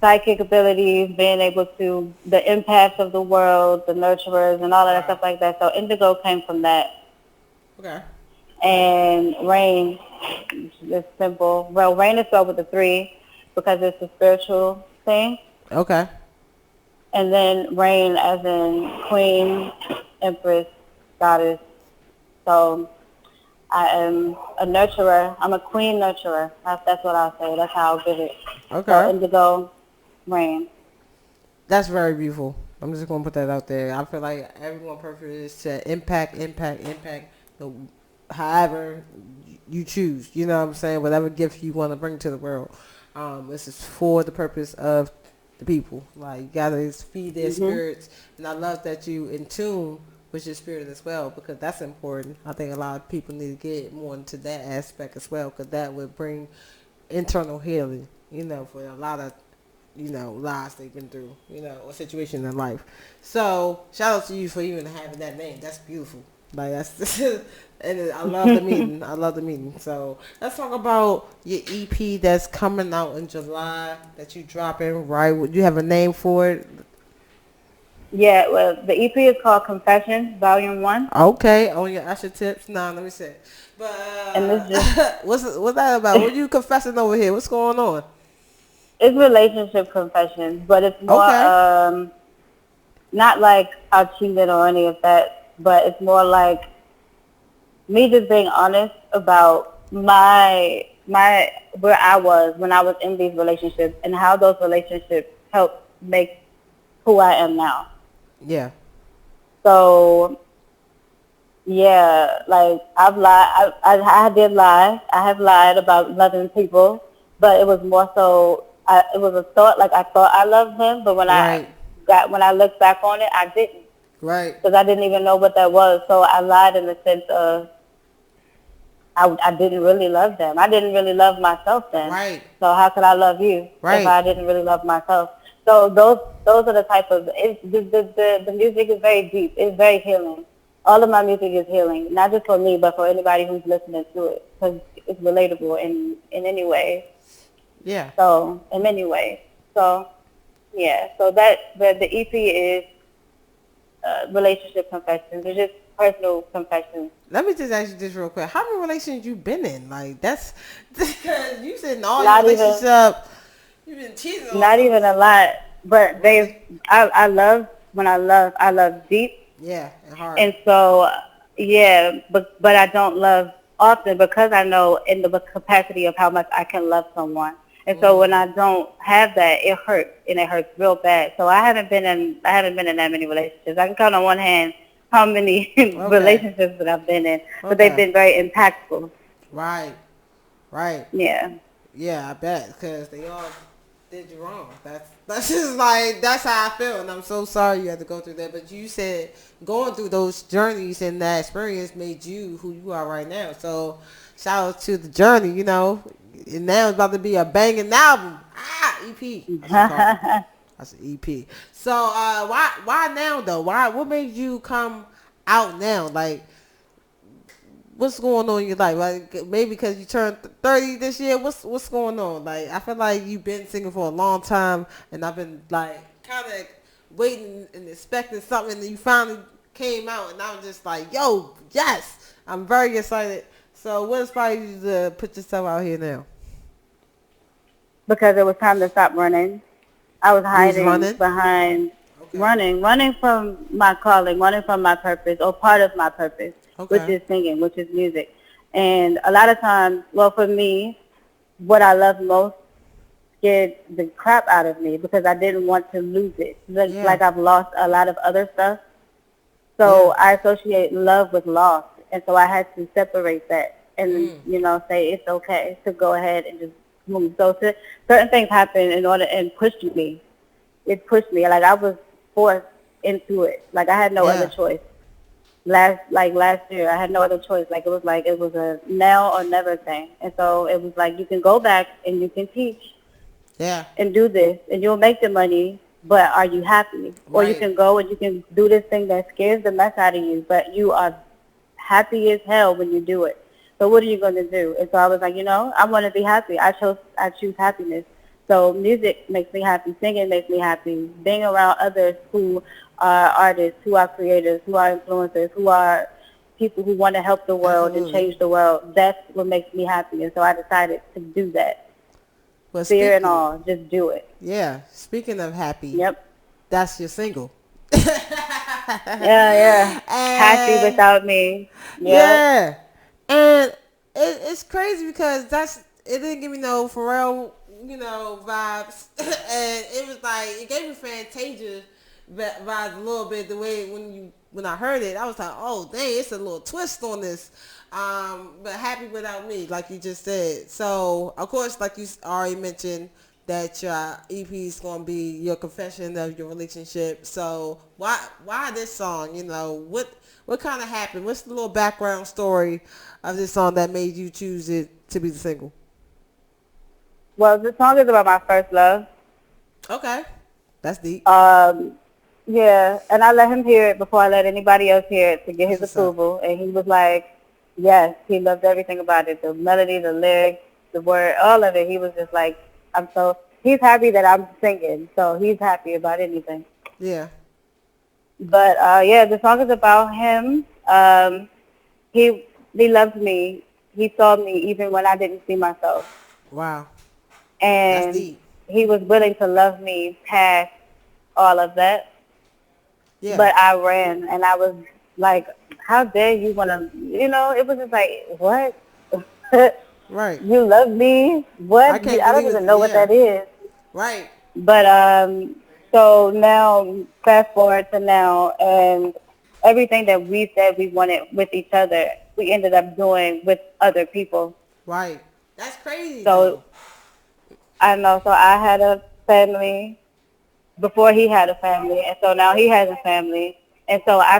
B: psychic abilities, being able to the empaths of the world, the nurturers, and all of that
A: Wow.
B: stuff like that. So indigo came from that,
A: Okay.
B: and rain is simple. Well, rain is spelled with a 3 because it's a spiritual thing,
A: Okay.
B: and then rain as in queen, empress, goddess. So I am a nurturer. I'm a queen nurturer. That's what I'll say. That's how I'll give it. So
A: Okay.
B: indigo, rain.
A: That's very beautiful. I'm just gonna put that out there. I feel like everyone's purpose is to impact. The, however you choose. You know what I'm saying? Whatever gift you want to bring to the world. This is for the purpose of the people. Like you gotta feed their
B: Mhm.
A: spirits, and I love that you in tune with your spirit as well because that's important. I think a lot of people need to get more into that aspect as well because that would bring internal healing. For a lot of lives they've been through, or situation in life. So shout out to you for even having that name. That's beautiful. Like that's and I love the meeting. I love the meeting. So let's talk about your EP that's coming out in July that you dropping, right? Would you have a name for it?
B: Yeah, well, the EP is called Confessions, Volume 1.
A: Okay, on your Usher tips. Nah, let me see. But
B: And this just,
A: what's that about? What you confessing over here? What's going on?
B: it's relationship confessions, but it's more,
A: Okay.
B: not like I cheated or any of that, but it's more like me just being honest about where I was when I was in these relationships and how those relationships helped make who I am now.
A: Yeah.
B: So yeah, like I've lied. I did lie. I have lied about loving people, but it was more so. It was a thought. Like I thought I loved him, but
A: Right.
B: when I looked back on it, I didn't
A: Right.
B: because I didn't even know what that was. So I lied in the sense of I didn't really love them. I didn't really love myself then.
A: Right.
B: So how could I love you if
A: Right.
B: I didn't really love myself? So those are the type of the music is very deep. It's very healing. All of my music is healing, not just for me, but for anybody who's listening to it, because it's relatable in any way.
A: Yeah.
B: So in many ways. So yeah. So the EP is relationship confessions. It's just personal confessions.
A: Let me just ask you this real quick. How many relationships you been in? Like that's because you said in all your
B: Not even
A: relationship you've been cheating on
B: Not
A: some.
B: even a lot, but I love, when I love deep.
A: Yeah, and hard.
B: And so, yeah, but I don't love often because I know in the capacity of how much I can love someone. And so when I don't have that, it hurts, and it hurts real bad. So I haven't been in that many relationships. I can count on one hand how many
A: Okay.
B: relationships that I've been in, but they've
A: Okay.
B: been very impactful.
A: Right. Right.
B: Yeah.
A: Yeah, I bet because they all did you wrong. That's just like that's how I feel, and I'm so sorry you had to go through that. But you said going through those journeys and that experience made you who you are right now. So shout out to the journey, And now it's about to be a banging album. EP. I should call it. That's an EP. So why now though? What made you come out now? Like what's going on in your life? Like maybe because you turned 30 this year. What's going on? Like I feel like you've been singing for a long time, and I've been like kind of waiting and expecting something, and you finally came out, and I was just like, yo, yes, I'm very excited. So what inspired you to put yourself out here now?
B: Because it was time to stop running. I was
A: You was
B: hiding
A: running.
B: behind
A: Okay.
B: running from my calling, running from my purpose, or part of my purpose, which
A: Okay.
B: is singing, which is music. And a lot of times, well, for me, what I love most scared the crap out of me because I didn't want to lose it.
A: Yeah.
B: Like I've lost a lot of other stuff.
A: Yeah.
B: So I associate love with loss. And so I had to separate that and,
A: Mm.
B: say it's okay to go ahead and just So certain things happened in order and pushed me. It pushed me. Like I was forced into it. Like I had no other
A: Yeah.
B: choice. Last year, I had no other choice. Like it was a now or never thing. And so it was like you can go back and you can teach
A: Yeah.
B: and do this and you'll make the money, but are you happy? Or you
A: Right.
B: can go and you can do this thing that scares the mess out of you, but you are happy as hell when you do it. So what are you going to do? And so I was like, I want to be happy. I choose happiness. So music makes me happy. Singing makes me happy. Being around others who are artists, who are creators, who are influencers, who are people who want to help the world and
A: Absolutely.
B: change the world, that's what makes me happy. And so I decided to do that.
A: But
B: Fear and
A: speaking,
B: all, just do it.
A: yeah, speaking of happy,
B: Yep.
A: that's your single.
B: Yeah, yeah. Happy
A: And
B: without me. Yep.
A: yeah, and it's crazy because it didn't give me no Pharrell, vibes, and it was like it gave me Fantasia vibes a little bit. The way when I heard it, I was like, oh dang, it's a little twist on this. But happy without me, like you just said. So of course, like you already mentioned, that your EP is gonna be your confession of your relationship. So why this song? What kind of happened? What's the little background story of this song that made you choose it to be the single?
B: Well, the song is about my first love.
A: Okay, that's deep.
B: Um, yeah, and I let him hear it before I let anybody else hear it to get
A: That's
B: his
A: what's up.
B: approval. And he was like, yes, he loved everything about it. The melody, the lyrics, the word, all of it. He was just like, he's happy that I'm singing. So he's happy about anything.
A: Yeah.
B: But, yeah, the song is about him. He, he loved me. He saw me even when I didn't see myself.
A: Wow. That's
B: And
A: deep.
B: he was willing to love me past all of that.
A: Yeah.
B: But I ran, and I was like, how dare you want to, it was just like, what?
A: Right.
B: You love me? What?
A: I can't
B: I don't
A: believe it.
B: even know what
A: Yeah.
B: that is.
A: Right.
B: But so now, fast forward to now, and everything that we said we wanted with each other, we ended up doing with other people.
A: Right. That's crazy
B: So
A: though.
B: I know, so I had a family before he had a family, and so now he has a family. And so I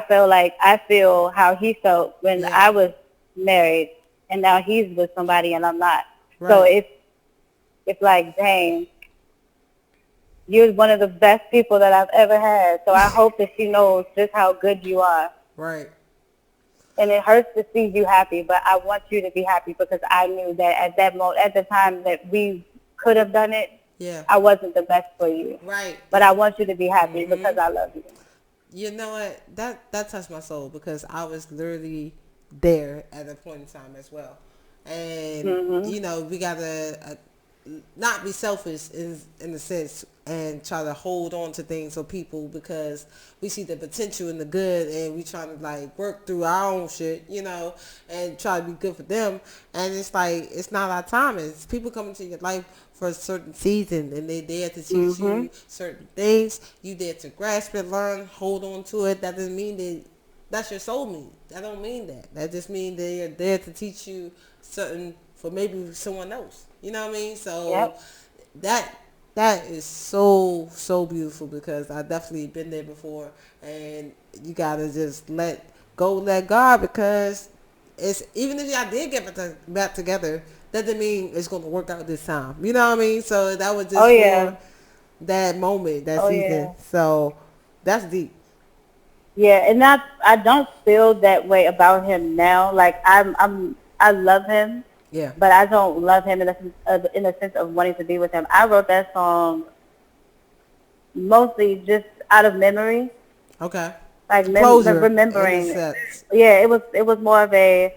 B: feel how he felt when
A: Yeah.
B: I was married, and now he's with somebody and I'm not. So
A: Right.
B: it's like, dang, you're one of the best people that I've ever had. So I hope that she knows just how good you are.
A: Right.
B: And it hurts to see you happy, but I want you to be happy because I knew that at that moment, at the time that we could have done it,
A: Yeah.
B: I wasn't the best for you.
A: Right.
B: But I want you to be happy because I love you.
A: You know what? That touched my soul because I was literally there at a point in time as well. And
B: Mhm.
A: we gotta not be selfish in a sense and try to hold on to things for people because we see the potential and the good and we trying to like work through our own shit, and try to be good for them. And it's like it's not our time. It's people coming to your life for a certain season and they there to teach you
B: Mhm.
A: certain things. You there to grasp it, learn, hold on to it. That doesn't mean that that's your soulmate. That don't mean that. That just means they're there to teach you certain for maybe someone else. You know what I mean? So
B: Yep.
A: that that is so beautiful because I definitely been there before, and you gotta just let God because it's even if y'all did get back together, that doesn't mean it's gonna work out this time. You know what I mean? So that was
B: Oh
A: just
B: yeah.
A: for that moment, that
B: Oh
A: season.
B: yeah.
A: So that's deep.
B: Yeah, and I don't feel that way about him now. Like I love him,
A: Yeah.
B: but I don't love him in the sense of wanting to be with him. I wrote that song mostly just out of memory,
A: Okay.
B: like
A: Closure in a
B: remembering.
A: sense.
B: Yeah, it was more of a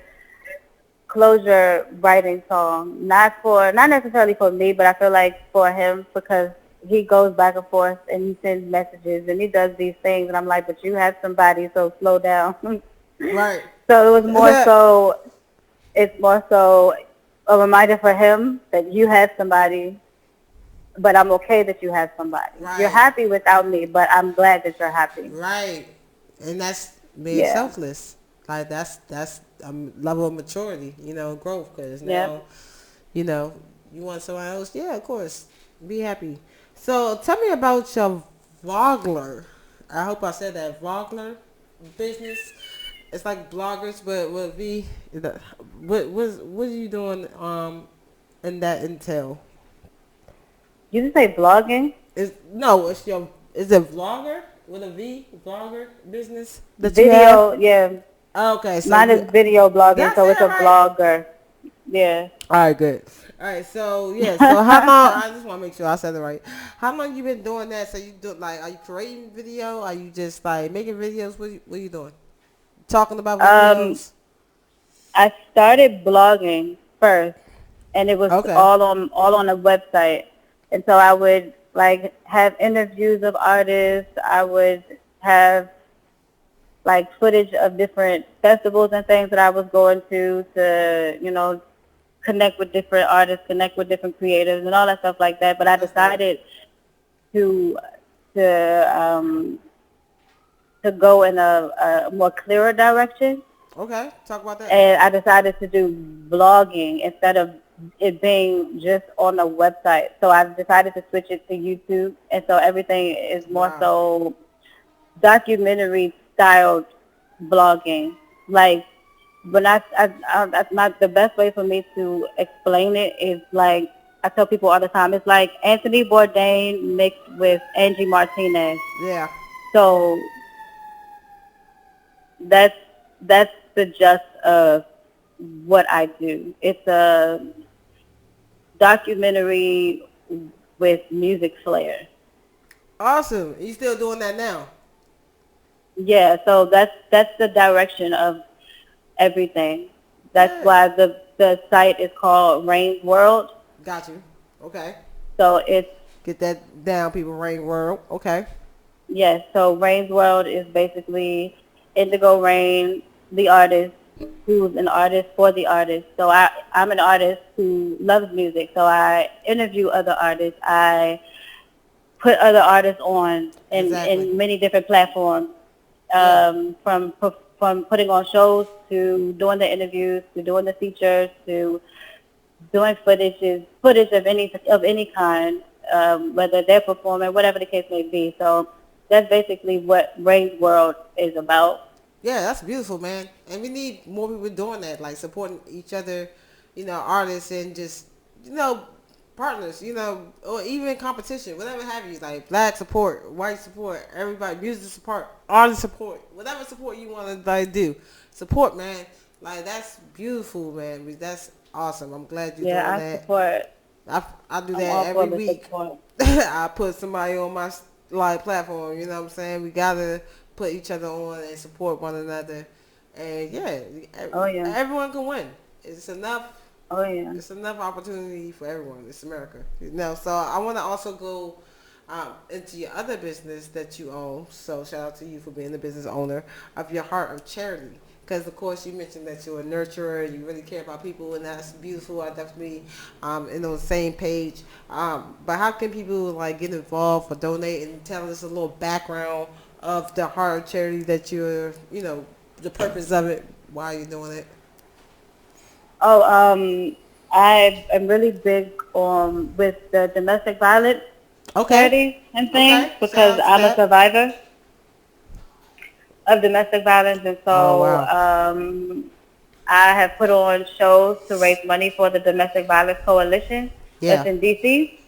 B: closure writing song, not necessarily for me, but I feel like for him because he goes back and forth and he sends messages and he does these things and I'm like, but you have somebody, so slow down.
A: Right.
B: So it's more so a reminder for him that you have somebody, but I'm okay that you have somebody. You're
A: Right.
B: happy without me, but I'm glad that you're happy.
A: Right. And that's being
B: Yeah.
A: selfless. Like that's a level of maturity, growth. Because now,
B: Yep.
A: you know, You want someone else? Yeah, of course. Be happy. So tell me about your vlogger. I hope I said that vlogger business. It's like bloggers, but with V. What are you doing? In that entail?
B: You just say blogging?
A: Is no, it's your. Is it vlogger with a V? Vlogger business that you have?
B: Video, yeah.
A: Okay, so
B: Mine
A: you.
B: is video
A: Did
B: blogging,
A: I say
B: so it's
A: that
B: a
A: right?
B: vlogger. Yeah.
A: All right, good. All right, so yeah, so how long? I just want to make sure I said it right. How long you been doing that? So you do like, are you creating video? Are you just like making videos? What are you doing? Talking about
B: um,
A: videos?
B: I started blogging first, and it was
A: Okay,
B: all on a website. And so I would like have interviews of artists. I would have like footage of different festivals and things that I was going to connect with different artists, connect with different creators, and all that stuff like that. But I
A: that's dope.
B: decided to to um, to go in a more clearer direction,
A: Okay, talk about that.
B: and I decided to do blogging instead of it being just on the website. So I decided to switch it to YouTube, and so everything is more
A: Wow.
B: so documentary styled blogging. Like when that's not the best way for me to explain it is like I tell people all the time. It's like Anthony Bourdain mixed with Angie Martinez.
A: Yeah.
B: So that's that's the gist of what I do. It's a documentary with music flair.
A: Awesome. You still doing that now?
B: Yeah, so that's the direction of everything. That's
A: Yeah.
B: why the site is called Rain's World.
A: Got you. Okay.
B: So it's
A: Get that down, people. Rain world. Okay.
B: yes. So Rain's World is basically Indigo Rain, the artist, who's an artist for the artist. So I'm an artist who loves music. So I interview other artists. I put other artists on
A: Exactly.
B: in many different platforms,
A: Yeah.
B: from putting on shows to doing the interviews to doing the features to doing footage of any kind, whether they're performing, whatever the case may be. So that's basically what Rain's World is about.
A: Yeah, that's beautiful, man. And we need more people doing that, like supporting each other, artists and just, partners, or even competition, whatever have you, like black support, white support, everybody, music support, artist support, whatever support you want to like do, support, man. Like that's beautiful, man. That's awesome. I'm glad you're
B: Yeah,
A: doing
B: I
A: that.
B: support.
A: I do
B: I'm
A: that
B: all for
A: every
B: the
A: week.
B: support.
A: I put somebody on my like platform. You know what I'm saying? We gotta put each other on and support one another. And yeah,
B: Oh yeah.
A: everyone can win. It's enough.
B: Oh yeah.
A: It's enough opportunity for everyone. It's America. So I want to also go into your other business that you own. So shout out to you for being the business owner of your Heart of Charity. Because of course you mentioned that you're a nurturer and you really care about people, and that's beautiful. I definitely in on the same page. But how can people like get involved or donate, and tell us a little background of the Heart of Charity that you're, the purpose of it, why you're doing it?
B: Oh, I am really big on with the domestic violence
A: Okay.
B: charities and things
A: Okay.
B: because
A: Shout out to
B: I'm a
A: that.
B: survivor of domestic violence, and
A: Oh
B: so
A: wow.
B: I have put on shows to raise money for the Domestic Violence Coalition that's
A: Yeah.
B: in DC.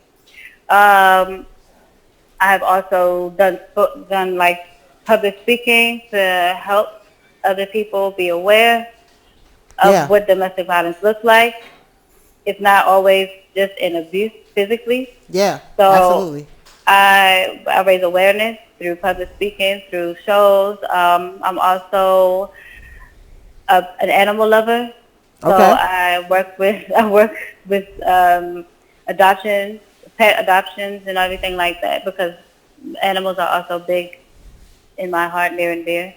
B: Um, I have also done like public speaking to help other people be aware of
A: Yeah.
B: what domestic violence looks like. It's not always just an abuse physically.
A: Yeah.
B: So
A: Absolutely.
B: I raise awareness through public speaking, through shows. I'm also an animal lover. So
A: Okay.
B: I work with adoptions, pet adoptions, and everything like that because animals are also big in my heart, near and dear.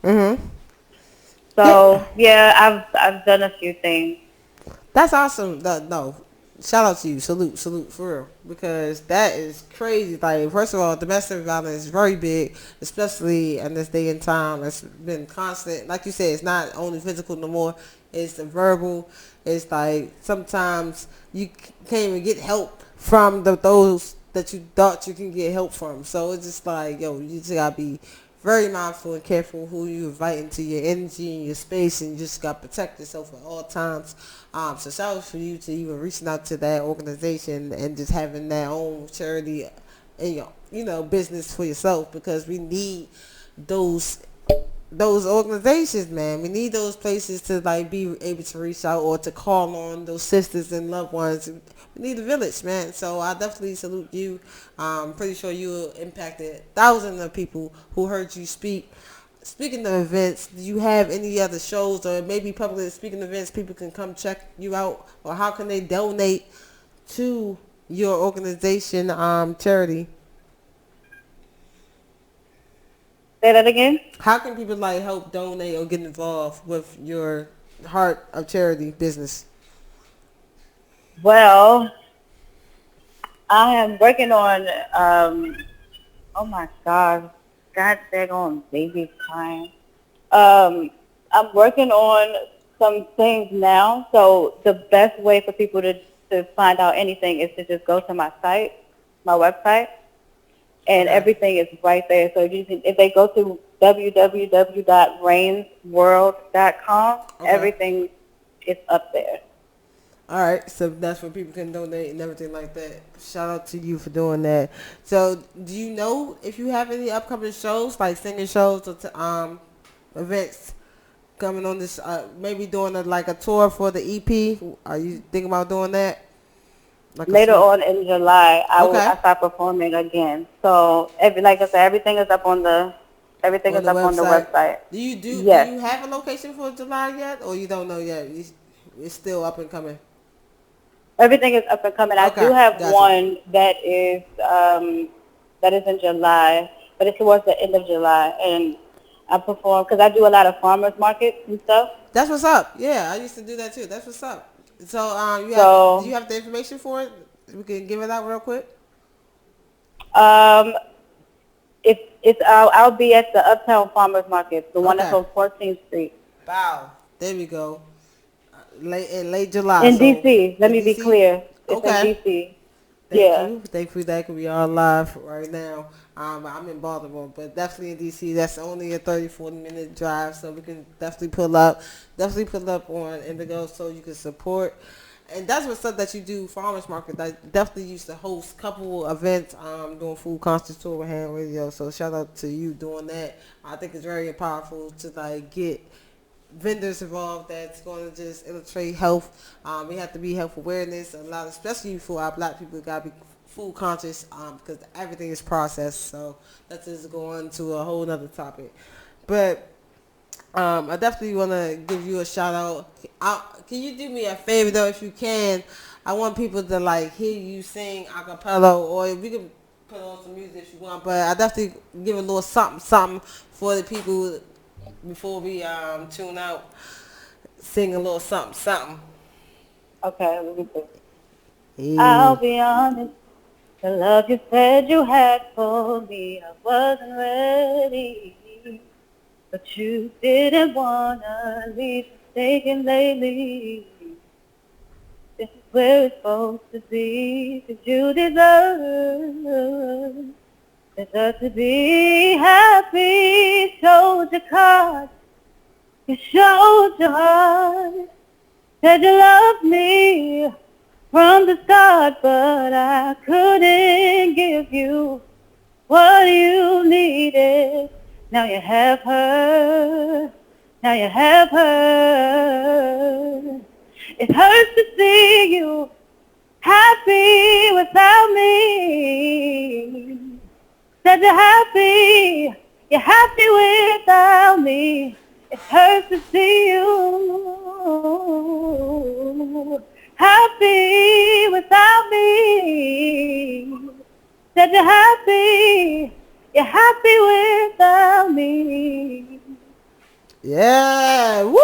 A: Mhm. Yeah.
B: So yeah, I've done a few things.
A: That's awesome. No, shout out to you. Salute for real. Because that is crazy. Like, first of all, domestic violence is very big, especially in this day and time. It's been constant. Like you said, it's not only physical no more. It's the verbal. It's like sometimes you can't even get help from those that you thought you can get help from. So it's just like, yo, you just gotta be very mindful and careful who you invite into your energy and your space, and you just got to protect yourself at all times. So shout out for you to even reaching out to that organization and just having that own charity in your, business for yourself, because we need those organizations, man. We need those places to like be able to reach out or to call on those sisters and loved ones. We need a village, man. So I definitely salute you. I'm pretty sure you impacted thousands of people who heard you speak. Speaking of events, do you have any other shows or maybe public speaking events people can come check you out, or how can they donate to your organization charity?
B: Say that again.
A: How can people like help donate or get involved with your Heart of Charity business?
B: Well, I am working on, oh my God, God daggone baby's crying. I'm working on some things now, so the best way for people to find out anything is to just go to my site, my website, and
A: Okay.
B: everything is right there. So if they go to www.rainsworld.com,
A: Okay.
B: everything is up there.
A: All right, so that's where people can donate and everything like that. Shout out to you for doing that. So, do you know if you have any upcoming shows, like singing shows or events coming on this? Maybe doing like a tour for the EP. Are you thinking about doing that? Like
B: Later on in July,
A: Okay.
B: I start performing again. So like I said, everything is up on the website.
A: Do
B: Yes,
A: you have a location for July yet, or you don't know yet? It's still up and coming.
B: everything is up and coming. I
A: Okay,
B: do have
A: gotcha.
B: one that is in July, but it's towards the end of July, and I perform because I do a lot of farmers markets and stuff.
A: That's what's up. Yeah, I used to do that too. That's what's up. So, do you
B: So
A: have the information for it? We can give it out real quick.
B: um, I'll be at the Uptown Farmers Market, the one that's
A: Okay.
B: on 14th Street.
A: Wow. There we go. Late July.
B: In
A: So
B: DC, let
A: in
B: me be
A: DC.
B: clear. It's in
A: Okay.
B: DC.
A: Thank
B: Yeah.
A: you. Thankfully that could be on live right now. I'm in Baltimore, but definitely in DC. That's only a 30, 40-minute drive, so we can definitely pull up. Definitely pull up on Indigo so you can support. And that's what's up that you do, farmers market. I definitely used to host a couple events, doing food conscious tour with Hand Radio. So shout out to you doing that. I think it's very powerful to like get vendors involved that's going to just illustrate health. We have to be health awareness. A lot, especially for our black people, got to be food conscious because everything is processed. So that's just going to a whole nother topic. But I definitely want to give you a shout out. Can you do me a favor though, if you can? I want people to like hear you sing a cappella, or we can put on some music if you want. But I definitely give a little something for the people before we tune out. Sing a little something.
B: Okay, let me see. I'll
A: Hey.
B: be honest. The love you said you had for me, I wasn't ready. But you didn't wanna leave mistaken lately. This is where it's supposed to be, 'cause you deserve to be happy. Showed your cards, you showed your heart. Said you loved me from the start, but I couldn't give you what you needed. Now you have her. Now you have her. It hurts to see you happy without me. Said you're happy without me. It hurts to see you happy without me. Said you're happy without me.
A: Yeah. Woo!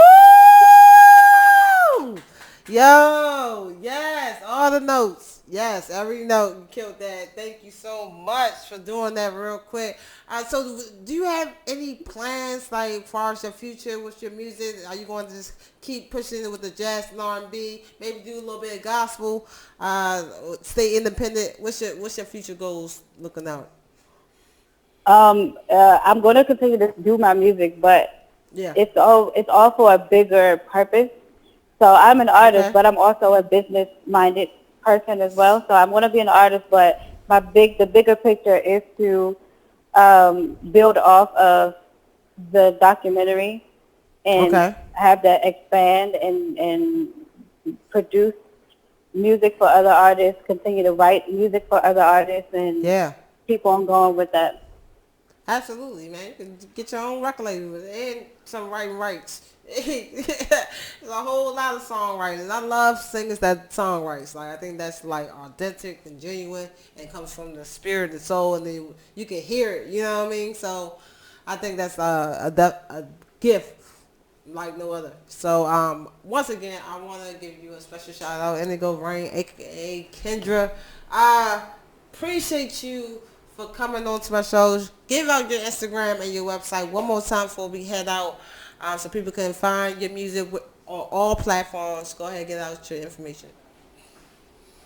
A: Yo, yes. all the notes. Yes, every note. You killed that. Thank you so much for doing that real quick. So do you have any plans, like, far as your future with your music? Are you going to just keep pushing it with the jazz and R&B? Maybe do a little bit of gospel? Stay independent? What's your future goals looking out?
B: I'm going to continue to do my music, but
A: Yeah.
B: it's all for a bigger purpose. So I'm an artist,
A: Okay.
B: but I'm also a business-minded person as well. So I'm going to be an artist, but the bigger picture is to build off of the documentary and
A: Okay.
B: have that expand and produce music for other artists, continue to write music for other artists, and
A: Yeah.
B: keep on going with that.
A: Absolutely, man. You can get your own record label and some writing rights. There's a whole lot of songwriters. I love singers that songwrites. Like, I think that's like authentic and genuine and comes from the spirit and soul, and then you can hear it. You know what I mean? So I think that's a gift like no other. So once again, I want to give you a special shout out, Indigo R3ign, aka Kendra. I appreciate you for coming on to my shows. Give out your Instagram and your website one more time before we head out, so people can find your music on all platforms. Go ahead and get out your information.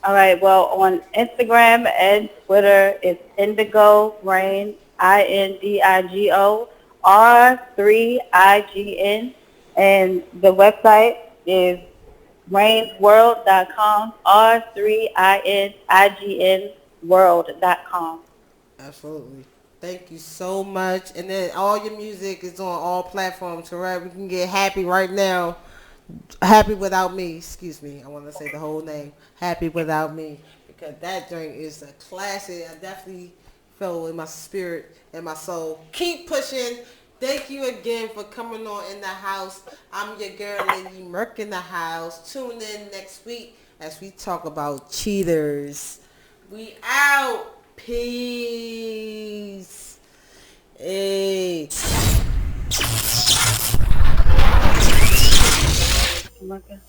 B: All right. Well, on Instagram and Twitter, it's Indigo R3ign, Indigo R3ign, and the website is rainsworld.com, R3ign world.com.
A: Absolutely. Thank you so much. And then all your music is on all platforms, correct? We can get Happy right now. Happy Without Me. Excuse me. I want to say the whole name. Happy Without Me. Because that drink is a classic. I definitely feel in my spirit and my soul. Keep pushing. Thank you again for coming on in the house. I'm your girl, Lady Merc in the house. Tune in next week as we talk about cheaters. We out. Peace. Hey.
B: Okay.